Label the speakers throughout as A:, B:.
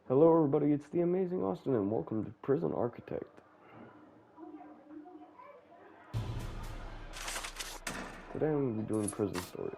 A: Hello everybody, it's the Amazing Austin and welcome to Prison Architect. Today I'm going to be doing prison stories.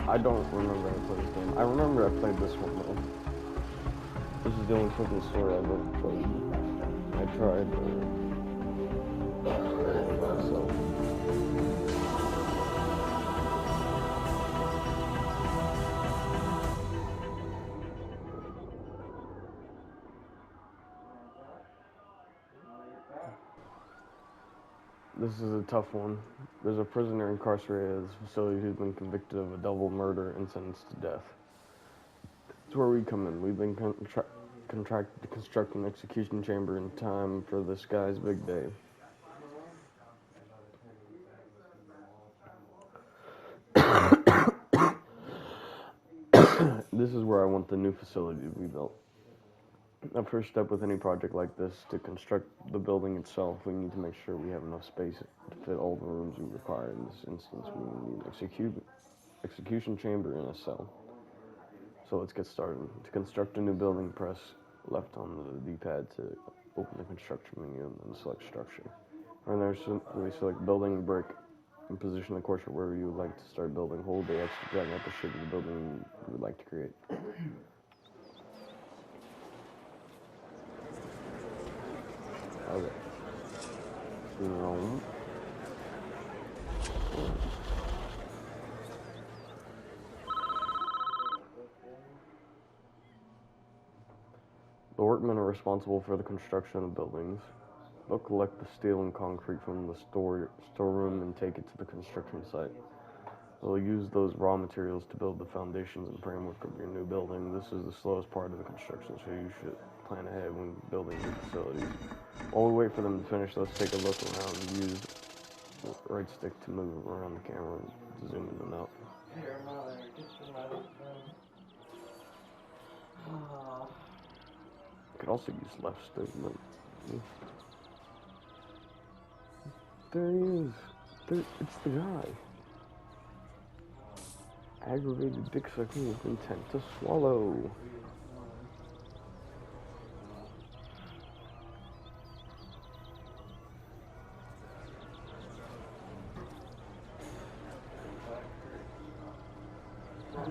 A: I don't remember how to play this game. I remember I played this one though. This is the only prison story I've ever played. I tried myself. This is a tough one. There's a prisoner incarcerated at this facility who's been convicted of a double murder and sentenced to death. That's where we come in. We've been contracted to construct an execution chamber in time for this guy's big day. This is where I want the new facility to be built. The first step with any project like this, to construct the building itself, we need to make sure we have enough space to fit all the rooms we require. In this instance, we need an execution chamber and a cell. So let's get started. To construct a new building, press left on the D-pad to open the construction menu and then select structure. And there, simply select building brick and position the cursor wherever you would like to start building. Hold the X to drag out the shape of the building you would like to create. Okay. Rome. The workmen are responsible for the construction of buildings. They'll collect the steel and concrete from the storeroom and take it to the construction site. They'll use those raw materials to build the foundations and framework of your new building. This is the slowest part of the construction, so you should plan ahead when building new facilities. While we wait for them to finish, let's take a look around and use the right stick to move around the camera to zoom in and out. You could also use left stick, but there he is. It's the guy. Aggravated dick sucking with intent to swallow.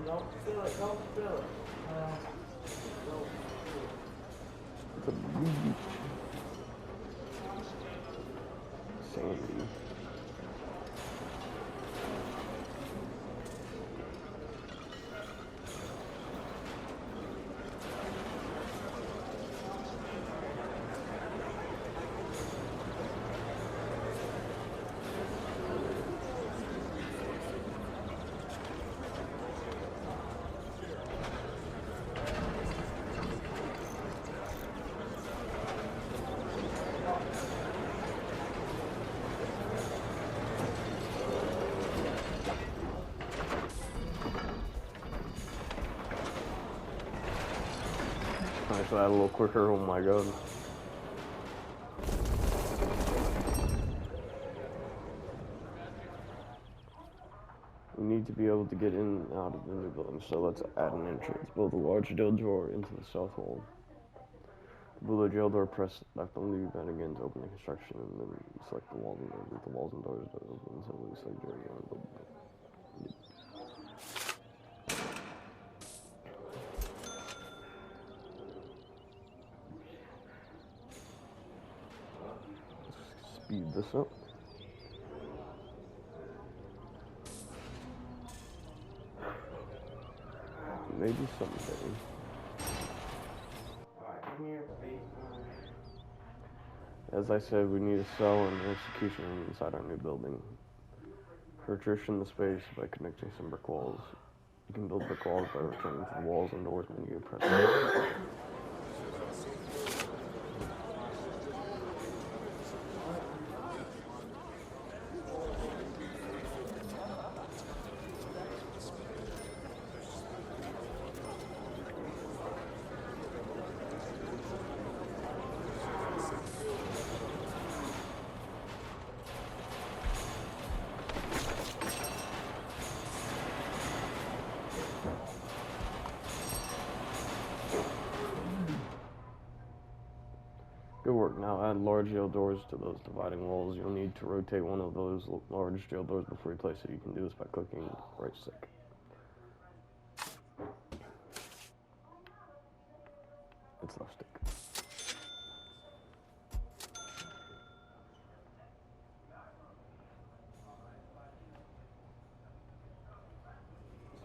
B: Don't spill it, don't spill it.
A: It's a beach. Sandy. Nice, that a little quicker. Oh my god. We need to be able to get in and out of the new building, so let's add an entrance. Build a large jail door into the south wall. To build a jail door, press left on the D-pad again to open the construction, and then select the walls and doors. With the walls and doors open, so we select jail door. Speed this up. Maybe someday.
B: Alright, come here, please.
A: As I said, we need a cell and an execution room inside our new building. Partition the space by connecting some brick walls. You can build brick walls by returning to the walls and doors menu. Press A. Good work. Now add large jail doors to those dividing walls. You'll need to rotate one of those large jail doors before you place it. You can do this by clicking right stick. It's left stick.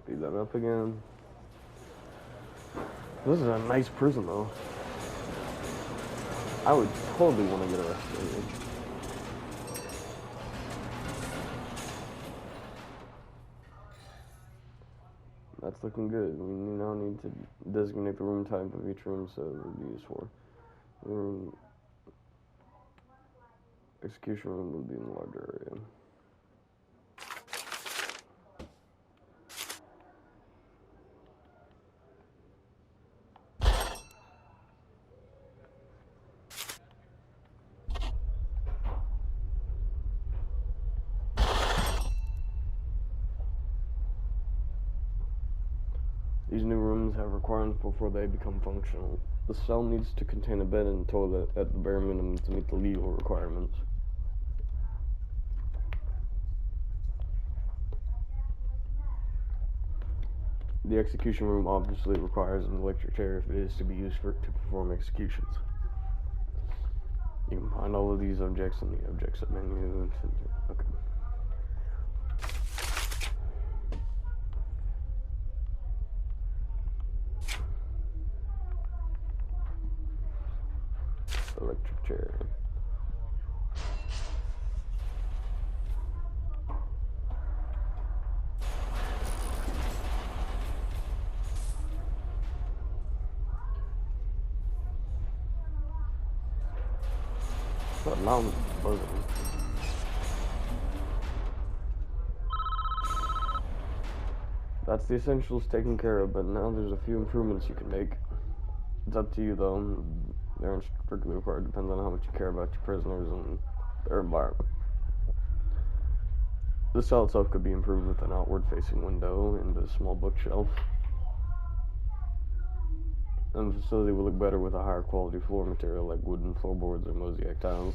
A: Speed that up again. This is a nice prison though. I would totally want to get arrested. That's looking good. We now need to designate the room type of each room so it would be used for. Room execution room would be in the larger area. These new rooms have requirements before they become functional. The cell needs to contain a bed and toilet at the bare minimum to meet the legal requirements. The execution room obviously requires an electric chair if it is to be used to perform executions. You can find all of these objects in the objects menu. Okay. Electric chair. That alarm is buzzing. That's the essentials taken care of, but now there's a few improvements you can make. It's up to you though. They aren't strictly required. Depends on how much you care about your prisoners and their environment. The cell itself could be improved with an outward-facing window and a small bookshelf. And the facility will look better with a higher quality floor material like wooden floorboards or mosaic tiles.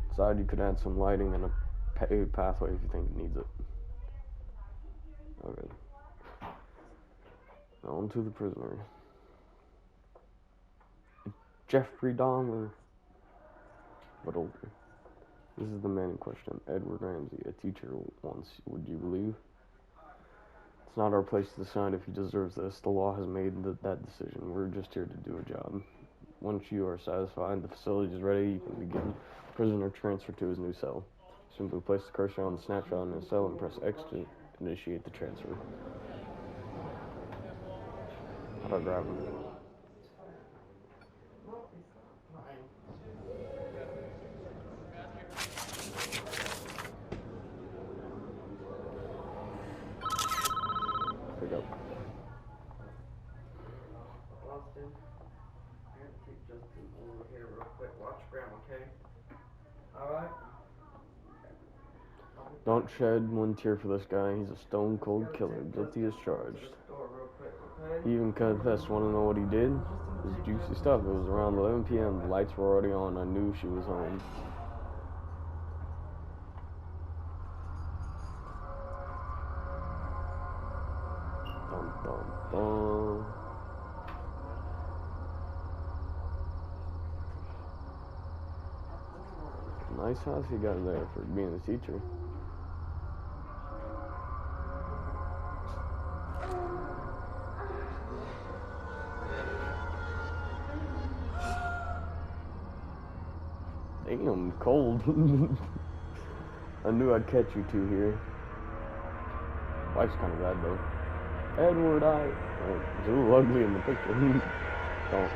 A: Inside, you could add some lighting and a paved pathway if you think it needs it. Okay. Now on to the prisoner. Jeffrey Dahmer, but older. This is the man in question, Edward Ramsey, a teacher once, would you believe? It's not our place to decide if he deserves this. The law has made that decision. We're just here to do a job. Once you are satisfied the facility is ready, you can begin prisoner transfer to his new cell. Simply place the cursor on the snapshot in his cell and press X to initiate the transfer. How do I grab him? Pick up.
B: Austin, I'm gonna take Justin over here real quick. Watch Graham, okay? Alright?
A: Don't shed one tear for this guy. He's a stone cold killer, guilty as charged. He even confessed. Want to know what he did? It was juicy stuff. It was around 11 p.m. The lights were already on. I knew she was home. Dun, dun, dun. Nice house you got there for being a teacher. Damn, cold. I knew I'd catch you two here. Wife's kind of bad though. Edward, it's a little ugly in the picture. Don't.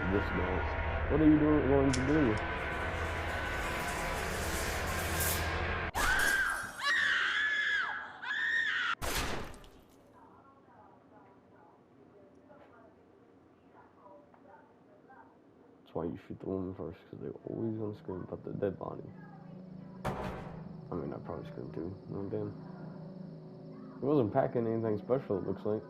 A: What are you going to do? That's why you shoot the woman first, because they're always gonna scream about the dead body. I mean, I'd probably scream too. Oh, damn. He wasn't packing anything special, it looks like.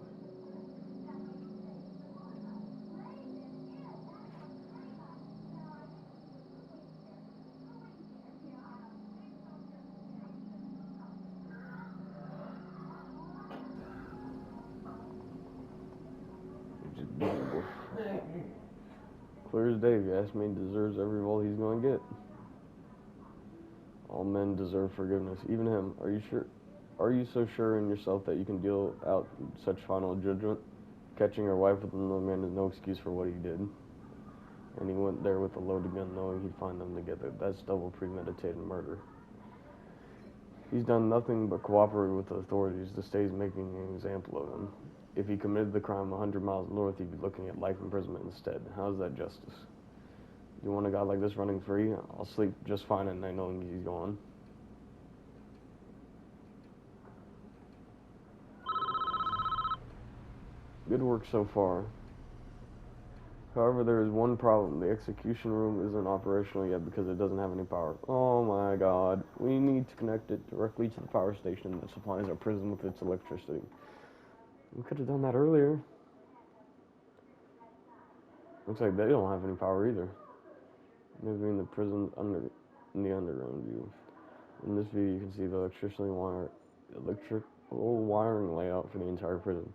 A: Just beautiful. Clear as day, if you ask me, deserves every role he's gonna get. All men deserve forgiveness, even him. Are you sure? Are you so sure in yourself that you can deal out such final judgment? Catching her wife with another man is no excuse for what he did. And he went there with a loaded gun knowing he'd find them together. That's double premeditated murder. He's done nothing but cooperate with the authorities. The state's making an example of him. If he committed the crime 100 miles north, he'd be looking at life imprisonment instead. How's that justice? You want a guy like this running free? I'll sleep just fine at night knowing he's gone. Good work so far. However, there is one problem. The execution room isn't operational yet because it doesn't have any power. Oh my god. We need to connect it directly to the power station that supplies our prison with its electricity. We could have done that earlier. Looks like they don't have any power either. Maybe in the prison in the underground view. In this view, you can see the electrical wiring layout for the entire prison.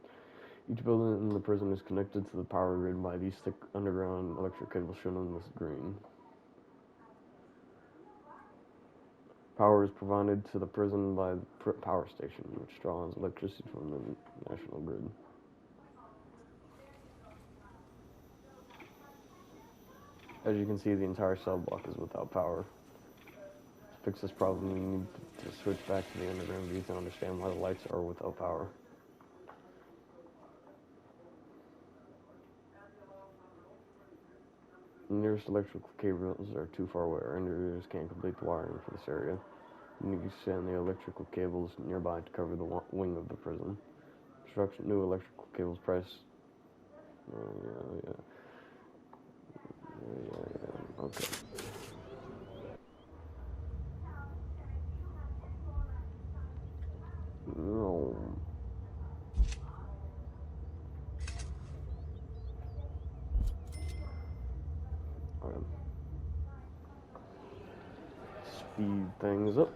A: Each building in the prison is connected to the power grid by these thick underground electric cables shown on this green. Power is provided to the prison by the power station, which draws electricity from the national grid. As you can see, the entire cell block is without power. To fix this problem, you need to switch back to the underground view to understand why the lights are without power. The nearest electrical cables are too far away. Our engineers can't complete the wiring for this area. You need to extend the electrical cables nearby to cover the wing of the prison. Construction new electrical cables price. Yeah. Okay. No. Okay. Speed things up.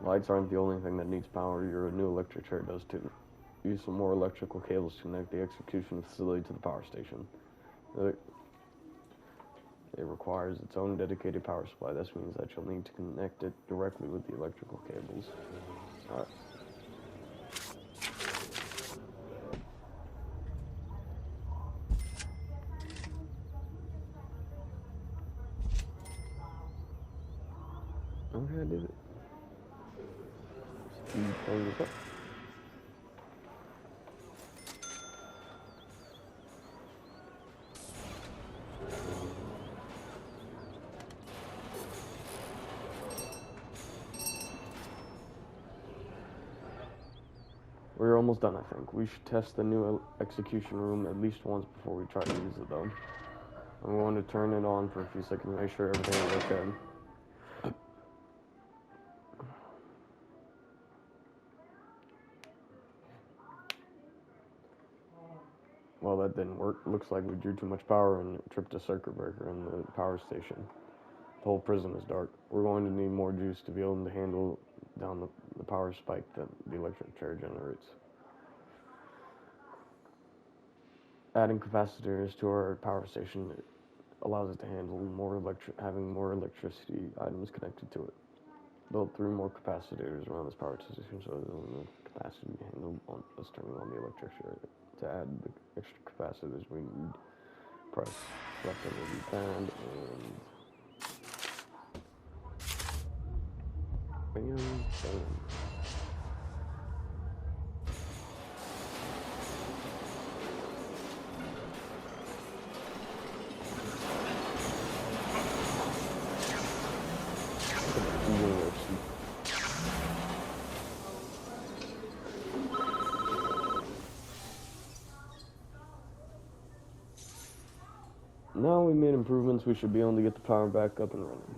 A: Lights aren't the only thing that needs power. Your new electric chair does too. Use some more electrical cables to connect the execution facility to the power station. It requires its own dedicated power supply. This means that you'll need to connect it directly with the electrical cables. Alright. Okay, I did it. Speed things up. We're almost done, I think. We should test the new execution room at least once before we try to use it, though. I'm going to turn it on for a few seconds to make sure everything is okay. Well, that didn't work. Looks like we drew too much power and it tripped a circuit breaker in the power station. The whole prison is dark. We're going to need more juice to be able to handle down the power spike that the electric chair generates. Adding capacitors to our power station allows it to handle having more electricity items connected to it. Built through more capacitors around this power station, so there's enough capacity to handle us turning on the electric circuit. To add the extra capacitors, we need press left energy band and bam. Now we made improvements, we should be able to get the power back up and running.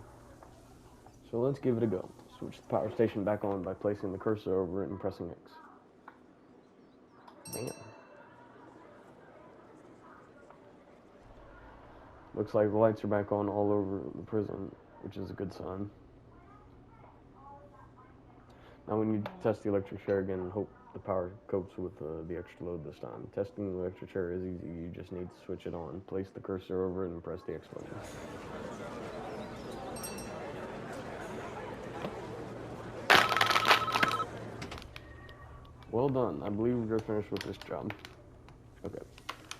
A: So let's give it a go. Switch the power station back on by placing the cursor over it and pressing X. Bam. Looks like the lights are back on all over the prison, which is a good sign. Now we need to test the electric chair again and hope the power copes with the extra load this time. Testing the electric chair is easy, you just need to switch it on. Place the cursor over it and press the X button. Well done, I believe we're finished with this job. Okay,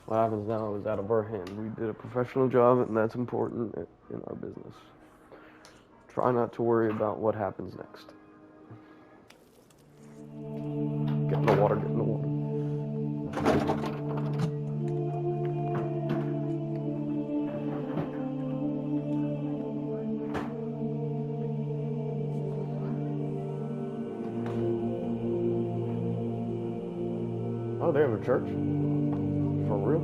A: what happens now is out of our hand. We did a professional job and that's important in our business. Try not to worry about what happens next. Get in the water, get in the water. Oh, they have a church? For real?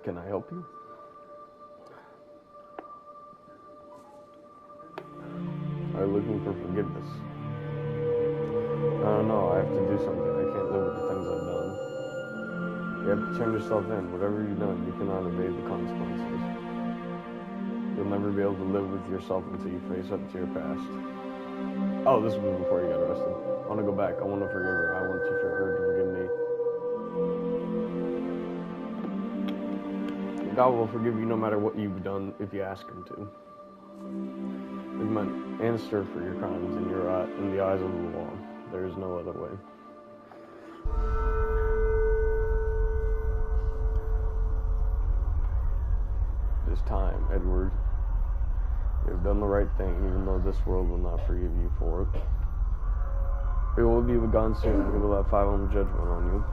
A: Can I help you? Are you looking for forgiveness? I don't know, I have to do something. I can't live with the things I've done. You have to turn yourself in. Whatever you've done, you cannot evade the consequences. You'll never be able to live with yourself until you face up to your past. Oh, this was before you got arrested. I want to go back. I want to forgive her. I want her to forgive me. God will forgive you no matter what you've done if you ask Him to. You might answer for your crimes in the eyes of the law. There is no other way. It is time, Edward. You have done the right thing, even though this world will not forgive you for it. It will be gone soon. We will have final judgment on you.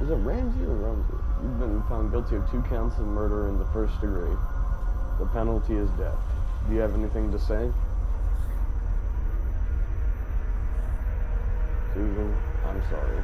A: Is it Ramsey or Ramsey? You've been found guilty of 2 counts of murder in the 1st degree. The penalty is death. Do you have anything to say? Susan, I'm sorry.